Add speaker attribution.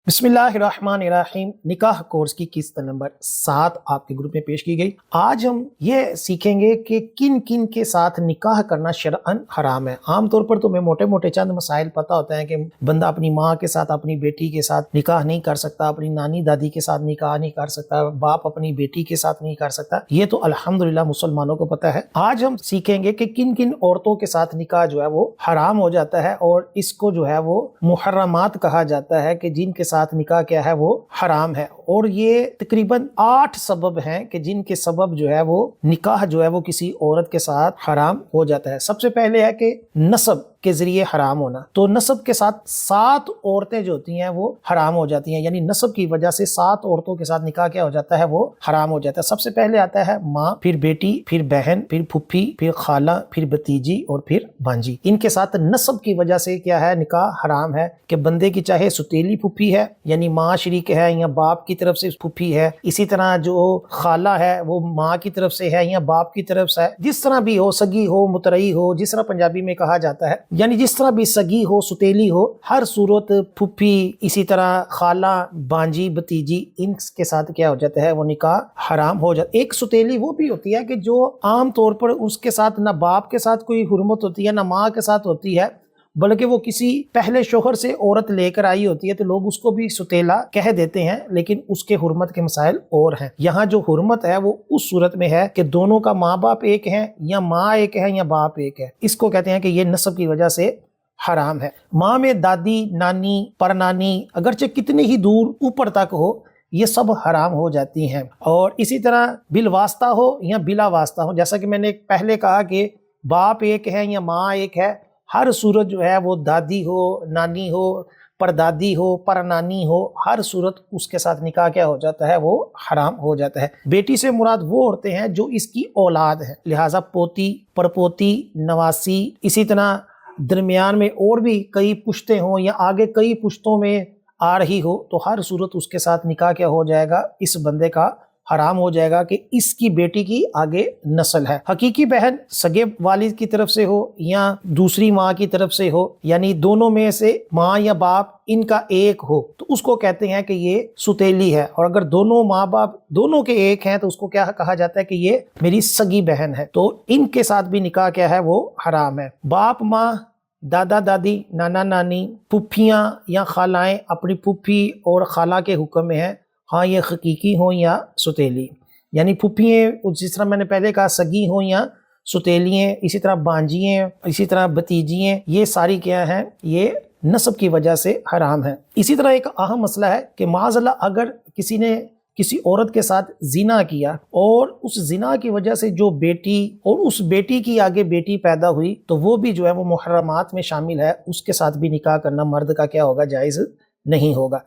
Speaker 1: बिस्मिल्लाहिर्रहमानिर्रहीम। निकाह कोर्स की किस्त नंबर 7 आपके ग्रुप में पेश की गई। आज हम ये सीखेंगे कि किन किन के साथ निकाह करना शरअन हराम है। आमतौर पर तो हमें मोटे मोटे चंद मसाइल पता होता है कि बंदा अपनी माँ के साथ, अपनी बेटी के साथ निकाह नहीं कर सकता, अपनी नानी दादी के साथ निकाह नहीं कर सकता, बाप अपनी बेटी के साथ नहीं कर सकता। ये तो अल्हम्दुलिल्लाह मुसलमानों को पता है। आज हम सीखेंगे कि किन किन औरतों के साथ निकाह जो है वो हराम हो जाता है और इसको जो है वो मुहर्रमात कहा जाता है कि जिनके साथ निकाह क्या है वो हराम है। और ये तकरीबन 8 सबब हैं कि जिनके सबब जो है वो निकाह जो है वो किसी औरत के साथ हराम हो जाता है। सबसे पहले है कि नसब के जरिए हराम होना। तो नसब के साथ 7 औरतें जो होती हैं वो हराम हो जाती हैं, यानी नसब की वजह से 7 औरतों के साथ निकाह क्या हो जाता है वो हराम हो जाता है। सबसे पहले आता है माँ, फिर बेटी, फिर बहन, फिर फुफ्फी, फिर खाला, फिर भतीजी और फिर भांजी। इनके साथ नसब की वजह से क्या है निकाह हराम है कि बंदे की चाहे सुतीली फुफ्फी है यानी माँ शरीक है या बाप की तरफ से फुफ्फी है, इसी तरह जो खाला है वो माँ की तरफ से है या बाप की तरफ से है, जिस तरह भी हो, सगी हो, मुतरई हो, जिस तरह पंजाबी में कहा जाता है, यानी जिस तरह भी सगी हो, सुतेली हो, हर सूरत फुफ्फी, इसी तरह खाला, बांजी, भतीजी, इनके साथ क्या हो जाता है वो निकाह हराम हो जाता है। एक सुतेली वो भी होती है कि जो आम तौर पर उसके साथ ना बाप के साथ कोई हुर्मत होती है ना माँ के साथ होती है, बल्कि वो किसी पहले शोहर से औरत लेकर आई होती है, तो लोग उसको भी सुतेला कह देते हैं, लेकिन उसके हुर्मत के मसाइल और हैं। यहाँ जो हुर्मत है वो उस सूरत में है कि दोनों का माँ बाप एक है या माँ एक है या बाप एक है। इसको कहते हैं कि ये नस्ब की वजह से हराम है। माँ में दादी, नानी, परनानी अगरचे कितने ही दूर ऊपर तक हो, ये सब हराम हो जाती हैं। और इसी तरह बिल वास्ता हो या बिला वास्ता हो, जैसा कि मैंने पहले कहा कि बाप एक है या माँ एक है, हर सूरत जो है वो दादी हो, नानी हो, परदादी हो, परनानी हो, हर सूरत उसके साथ निकाह क्या हो जाता है वो हराम हो जाता है। बेटी से मुराद वो औरतें हैं जो इसकी औलाद है, लिहाजा पोती, परपोती, नवासी, इसी तरह दरमियान में और भी कई पुश्तें हों या आगे कई पुश्तों में आ रही हो, तो हर सूरत उसके साथ निकाह क्या हो जाएगा, इस बंदे का हराम हो जाएगा कि इसकी बेटी की आगे नस्ल है। हकीकी बहन सगे वालिद की तरफ से हो या दूसरी माँ की तरफ से हो, यानी दोनों में से माँ या बाप इनका एक हो, तो उसको कहते हैं कि ये सुतेली है। और अगर दोनों माँ बाप दोनों के एक हैं तो उसको क्या कहा जाता है कि ये मेरी सगी बहन है। तो इनके साथ भी निकाह क्या है वो हराम है। बाप, माँ, दादा दादी, नाना नानी, फुफ्फियाँ या खालाएं अपनी फुफ्फी और खाला के हुक्म में है, हाँ ये हकीकी हो या सुतेली। यानी फुफ्फियाँ जिस तरह मैंने पहले कहा सगी हो या सुतेलियाँ, इसी तरह बांजियाँ, इसी तरह भतीजियाँ, ये सारी क्या हैं ये नस्ब की वजह से हराम है। इसी तरह एक अहम मसला है कि माज़अल्लाह अगर किसी ने किसी औरत के साथ जिना किया और उस जिना की वजह से जो बेटी और उस बेटी की आगे बेटी पैदा हुई, तो वो भी जो है वो मुहर्रमात में शामिल है, उसके साथ भी निकाह करना मर्द का क्या होगा, जायज़ नहीं होगा।